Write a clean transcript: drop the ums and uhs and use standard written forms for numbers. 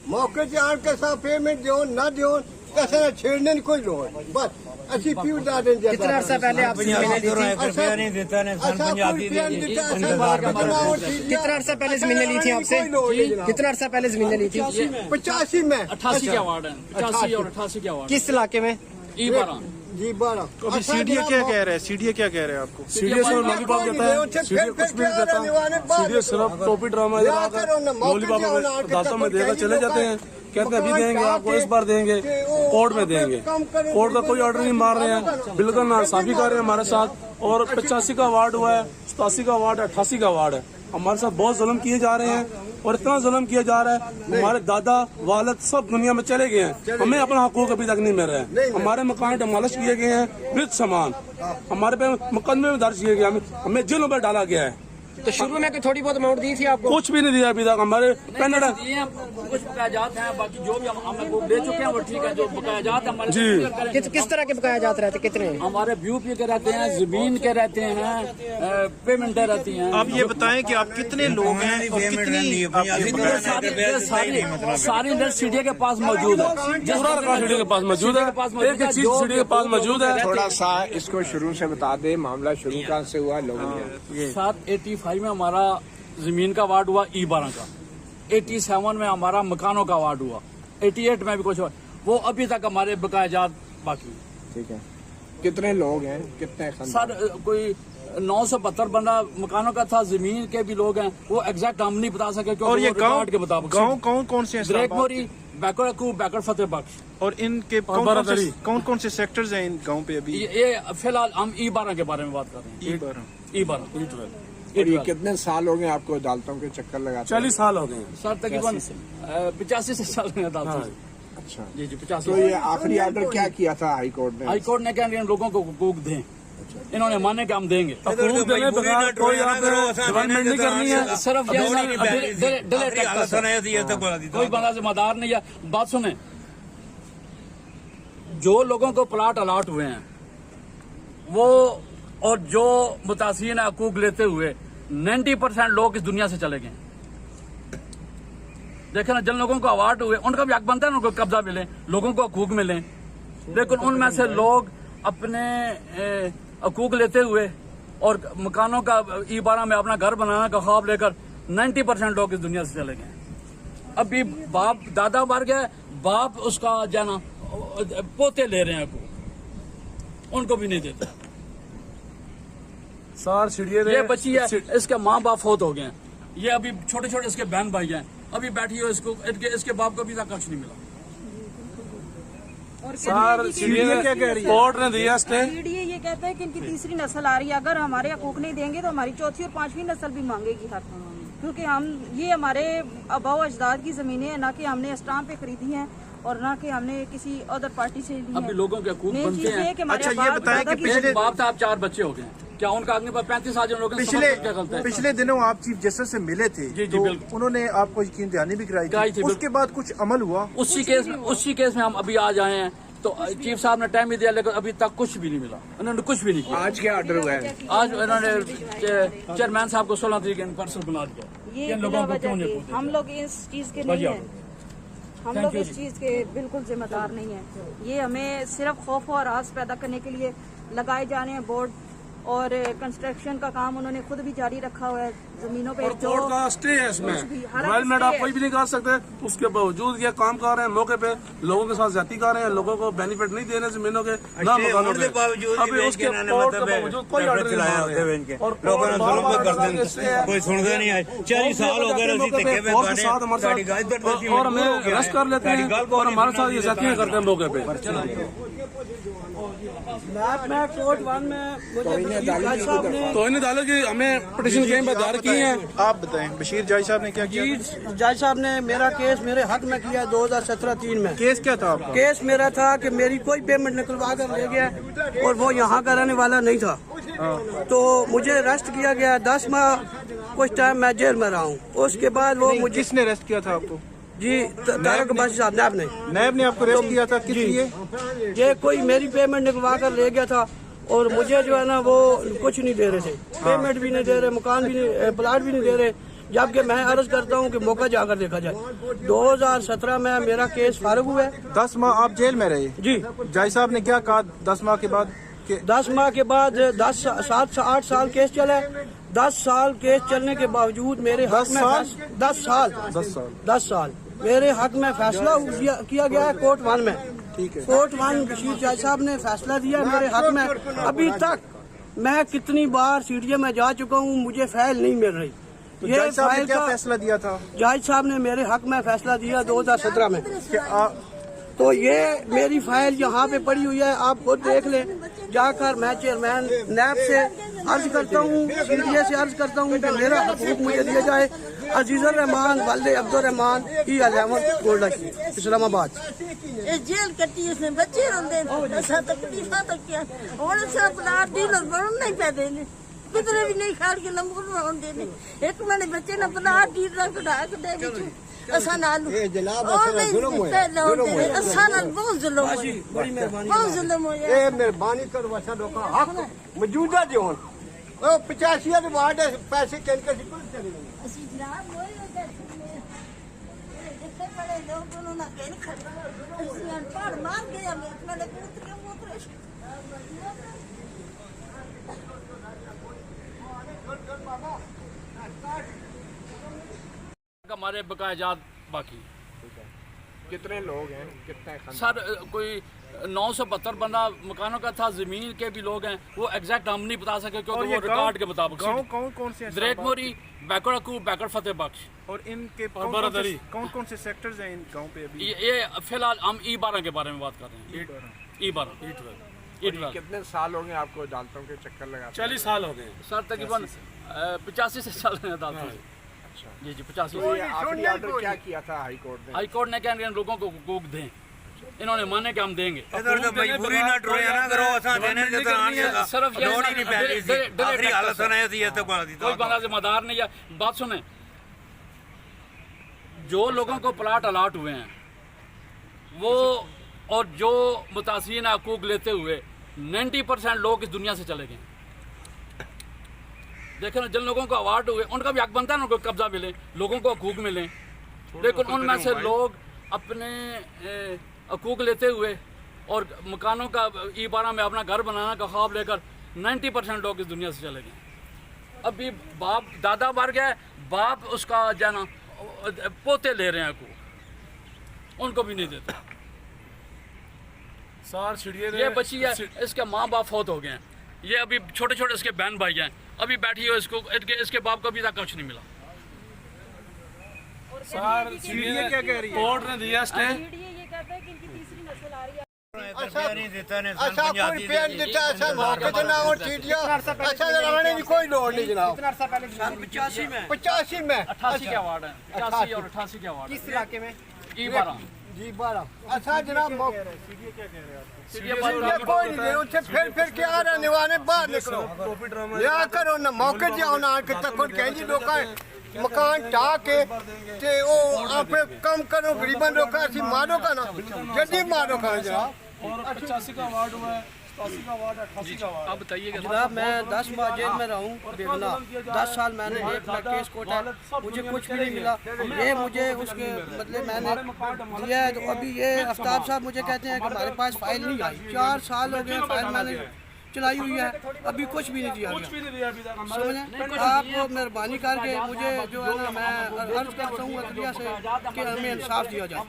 मौके से आन के साथ पेमेंट दो ना दो कैसे छेड़ने की कोई लोड़ बस अच्छी पीड़ दादे कितना अर्सा पहले आपसे जमीनें ली थी? नहीं देता ने कितना अर्सा पहले जमीनें ली थी आपसे? कितना अर्सा पहले जमीनें ली थी? 85 में 88 के वार्ड है, 85 और 88 के वार्ड किस इलाके में? E12 जी 12 अभी सीडीए क्या कह रहे हैं? सीडीए क्या कह रहे हैं आपको? सीडीए सिर्फ लॉलीपॉप देता है, सीडीए कुछ भी नहीं देता। सीडीए सिर्फ टोपी ड्रामा लॉलीपॉप दांतों में देकर चले जाते हैं, कहते हैं अभी देंगे आपको, इस बार देंगे, कोर्ट में देंगे। कोर्ट का कोई ऑर्डर नहीं मार रहे हैं, बिल्कुल नासाफी कर रहे हैं हमारे साथ। और 85 का वार्ड हुआ है, 87 का वार्ड है, 88 का वार्ड है, हमारे साथ बहुत जुल्म किए जा रहे हैं। और इतना जुल्म किया जा रहा है, हमारे दादा वालिद सब दुनिया में चले गए हैं, हमें अपना हकूक अभी तक नहीं मिल रहा है। हमारे मकान डमालिश किए गए हैं, वृद्ध सामान हमारे पे मुकदमे में दर्ज किए गए, हमें जेलों में डाला गया है। तो शुरू में कोई थोड़ी बहुत अमाउंट दी थी आपको? कुछ भी नहीं दिया अभी तक। हमारे कुछ बकायाजात हैं, बाकी जो भी हम आपको दे चुके हैं वो ठीक है। जो बकायाजात हमारे जी किस तरह के बकायाजात रहते? कितने? हमारे BOP के रहते हैं, जमीन के रहते हैं, पेमेंटें रहती हैं। आप ये बताएं कि आप कितने लोग हैं और कितनी सारी लिस्ट सीडीए के पास मौजूद है, पूरा रिकॉर्ड सीडीए के पास मौजूद है, एक एक चीज सीडीए के पास मौजूद है। थोड़ा सा इसको शुरू से बता दे, मामला शुरू कहाँ से हुआ लोगों ने? 785 में हमारा जमीन का वार्ड हुआ E12 का, 87 में हमारा मकानों का वार्ड हुआ, 88 में भी कुछ हुआ। वो अभी तक हमारे बकायाजात बाकी। ठीक है, कितने लोग हैं, कितने सर कोई 972 बंदा मकानों का था, जमीन के भी लोग हैं, वो एग्जैक्ट हम नहीं बता सके। और ये गांव के मुताबिक गांव कौन से हैं? ब्रेकमोरी, बैकड़ बैकड़ फतेह बख्श। और इनके कौन कौन से सेक्टर्स हैं इन गांव पे अभी? ये फिलहाल हम E12 के बारे में बात कर रहे हैं। E12 और ये कितने साल हो गए आपको अदालतों के चक्कर लगाते? 40 साल हो गए सर, तकरीबन 85 से साल में अदालत। अच्छा जी 85। तो ये आखिरी ऑर्डर क्या किया था हाई कोर्ट ने? हाई कोर्ट ने कहा कि लोगों को हुकूक दें, इन्होंने माने कि हम देंगे। कोई डेवलपमेंट नहीं करनी है, सिर्फ कोई बंदा जिम्मेदार नहीं है। बात सुने, जो लोगों को प्लाट अलाट हुए हैं वो और जो मुतासिन हकूक लेते हुए 90% लोग इस दुनिया से चले गए। देखे ना, जिन लोगों को अवार्ड हुए उनका भी हक बनता है, उनको कब्जा मिले, लोगों को हकूक मिले, लेकिन उनमें से लोग अपने हकूक लेते हुए और मकानों का E12 में अपना घर बनाने का ख्वाब लेकर 90% लोग इस दुनिया से चले गए। अभी बाप दादा मर गया, बाप उसका जाना पोते ले रहे हैं हकूक, उनको भी नहीं देते। ये बच्ची है, इसके माँ बाप फौत हो गए हैं, ये अभी छोटे छोटे इसके बहन भाई हैं, अभी बैठी हो, इसके बाप को भी तक कुछ नहीं मिला। सर सीडीए क्या कह रही है? कोर्ट ने दिया स्टे। सीडीए ये कहता है कि इनकी तीसरी नस्ल आ रही है, अगर हमारे हकूक नहीं देंगे तो हमारी चौथी और पांचवी नस्ल भी मांगेगी हक, क्योंकि ये हमारे आबाओ अजदाद की जमीनें हैं, ना कि हमने स्टाम्प पे खरीदी हैं और ना कि हमने किसी अदर पार्टी से ली अभी है। लोगों के हकूक बनते हैं। अच्छा ये बताएं कि पिछले बाप था, आप 4 बच्चे हो गए, क्या उनका आदमी पर 35 साल लोगों ने पिछले दिनों आप चीफ जस्टिस से मिले थे? जी, तो बिल्कुल। उन्होंने आपको यकीन दहानी भी कराई थी, उसके बाद कुछ अमल हुआ? उसी केस में हम अभी आज आए हैं, तो चीफ साहब ने टाइम भी दिया, लेकिन अभी तक कुछ भी नहीं मिला, उन्होंने कुछ भी नहीं किया। आज क्या ऑर्डर हुआ है? आज उन्होंने चेयरमैन साहब को 16 तारीख पर्सन बना दिया। ये लोगों को क्यों नहीं? हम लोग इस चीज के नहीं है, हम लोग इस चीज के बिल्कुल जिम्मेदार नहीं है। ये हमें सिर्फ खौफ और आस पैदा करने के लिए लगाए जा रहे हैं बोर्ड, और कंस्ट्रक्शन का काम उन्होंने खुद भी जारी रखा हुआ है जमीनों पे। कोर्ट का स्टे है इसमें, डेवलपमेंट आप कोई भी नहीं कर सकते, उसके बावजूद ये काम कर रहे हैं, मौके पे लोगों के साथ ज्यादती कर रहे हैं, लोगों को बेनिफिट नहीं दे रहे जमीनों के, ना मकानों के बावजूद, अभी उसके बावजूद कोई ऑर्डर नहीं मार रहे हैं और कोई सुनता नहीं है। 40 साल हो गए और हमें अरेस्ट कर लेते हैं और हमारे साथ ये ज्यादतियां करते हैं मौके पे। मैं कोर्ट 1 में तो इन्हें डालो कि हमें पिटीशन कहीं पर दायर की है। आप बताएं बशीर जज साहब ने क्या किया? जज साहब ने मेरा केस मेरे हक में किया 2017-3 में। केस क्या था आपका? केस मेरा था कि मेरी कोई पेमेंट निकलवा कर ले गया और वो यहाँ का रहने वाला नहीं था, तो मुझे अरेस्ट किया गया, 10 माह कुछ टाइम मैं जेल में रहा हूँ। उसके बाद वो मुझे किसने अरेस्ट किया था आपको? जी तारक अब्बासी साहब नैब ने आपको अरेस्ट किया था, किस लिए? ये कोई मेरी पेमेंट निकलवा कर ले गया था और मुझे जो है ना वो कुछ नहीं दे रहे थे, पेमेंट भी नहीं दे रहे, मकान भी नहीं, प्लाट भी नहीं दे रहे, जबकि मैं अर्ज करता हूँ कि मौका जाकर देखा जाए। 2017 में मेरा केस फारुग हुआ है। 10 माह आप जेल में रहे जी। जज साहब ने क्या कहा 10 माह के बाद? 10 माह के बाद 7 से 8 साल केस चला है। 10 साल केस चलने के बावजूद मेरे हक में 10 साल मेरे हक में फैसला किया गया है कोर्ट 1 में। ठीक है। कोर्ट 1 बशीर जज साहब ने फैसला दिया मेरे हक में। अभी तक मैं कितनी बार सीडीए में जा चुका हूँ, मुझे फाइल नहीं मिल रही। तो जज साहब ने क्या फैसला दिया था? जज साहब ने मेरे हक में फैसला दिया 2017 में। तो ये मेरी फाइल यहाँ पे पड़ी हुई है, आप खुद देख लें जाकर। मैं चेयरमैन नैब से अर्ज करता हूँ, सीडीए से अर्ज करता हूँ कि मेरा हकूक मुझे दिया जाए। अजीजुर रहमान वाले अब्दुल रहमान की अलामत गोल्डा की इस्लामाबाद जेल कटी उसने बच्चे रोंदे ऐसा तकलीफा तो क्या और सब रात दिन और बड़न नहीं पैदे ने कितने भी नहीं खाड़ के लंबू होंदे ने एक मैंने बच्चे ने अपना दिन रख ढाक दे बिच असा नाल ये जनाब असल जुल्म है। असा नाल बहुत जुल्म है, बड़ी मेहरबानी। बहुत जुल्म है। ये मेहरबानी करो असा लोग हक मौजूदा जो होन 85 वार्ड पैसे किन के चले गए। ਅਸੀਂ ਜਨਾਬ ਹੋਏ ਜਿੱਥੇ ਬੜੇ ਲੋਕ ਉਹਨਾਂ ਨਾਲ ਕਹਿਣ ਖੜਾ ਅਸੀਂ ਅਨਪੜ੍ਹ ਮਾਰ ਗਏ ਹਮੇ ਆਪਣੇ ਪੁੱਤਰ ਮੂਤਰੇ हमारे बकायाजात बाकी। कितने लोग हैं, कितने सर कोई 972 बंदा मकानों का था, जमीन के भी लोग हैं, वो एग्जैक्ट हम नहीं बता सके क्योंकि वो रिकॉर्ड के मुताबिक। कौन से द्रेकमोरी, बैकड़ बैकड़ फतेह बख्श और इनके कौन कौन से सेक्टर्स हैं इन गाँव पे अभी? ये फिलहाल हम E12 के बारे में बात कर रहे हैं। E12 कितने साल हो गए आपको अदालतों के चक्कर लगा? 40 साल हो गए सर, तकरीबन 85 से चल रहे हैं अदालत। जी 85 तो ये आखिरी ऑर्डर क्या किया था हाई कोर्ट ने? हाई कोर्ट ने क्या लोगों को हुकूक दें, इन्होंने माने कि हम देंगे। इधर तो मजबूरी ना टुरे ना करो असा देने के तो आने का सिर्फ लोड़ ही नहीं पैदी थी। आखिरी हालत सुनाई थी ये तो बना दी कोई बंदा जिम्मेदार नहीं है। बात सुने, जो लोगों को प्लाट अलाट हुए हैं वो और जो मुतासिन हकूक लेते हुए 90% लोग इस दुनिया से चले गए। देखें ना, जिन लोगों को अवार्ड हुए उनका भी हक बनता है ना, उनको कब्जा मिले, लोगों को हकूक मिले। लेकिन उनमें से लोग अपने हकूक लेते हुए और मकानों का E12 में अपना घर बनाने का ख्वाब लेकर 90% लोग इस दुनिया से चले गए। अभी बाप दादा मर गए, बाप उसका जाना पोते ले रहे हैं हकूक, उनको भी नहीं देते। ये बच्ची है, इसके माँ बाप फौत हो गए हैं, ये अभी छोटे छोटे इसके बहन भाई हैं, अभी बैठी हो, इसके बाप को अभी तक कुछ नहीं मिला। क्या कह रही है? कोर्ट ने दिया स्टे। ये कहता है कि इनकी तीसरी नस्ल आ रही है। अच्छा कोई पेड़ देता ऐसा मौके तो ना हो चीटिया ऐसा लगाने की कोई लोड़ नहीं जनाब। कितना अर्सा पहले 85 में 85 में 88 के अवार्ड है, 88 और 88 के अवार्ड किस इलाके में? E12 जी 12 अच्छा जनाब कोई नहीं उनसे फिर के आ रहे निवाने बाहर निकलो या करो ना मौके जाओ ना आके तक कहीं लोग मकान ढा के ते ओ आप कम करो गरीबन लोग ऐसी मारो का ना जल्दी मारो का जनाब। और 85 का अवार्ड हुआ है, 87 का अवार्ड है, 88 का अवार्ड। आप बताइएगा जनाब मैं 10 माह जेल में रहूं बेगुनाह। 10 साल मैंने एक लाख केस कोटा, मुझे कुछ भी नहीं मिला। ये मुझे उसके मतलब मैंने दिया है। तो अभी ये आफ्ताब साहब मुझे कहते हैं कि हमारे पास फाइल नहीं आई। 4 साल हो गए फाइल मैंने चलाई हुई है, अभी कुछ भी नहीं दिया गया। समझे आप मेहरबानी करके मुझे जो है ना मैं अर्ज करता हूँ अदलिया से कि हमें इंसाफ दिया जाए।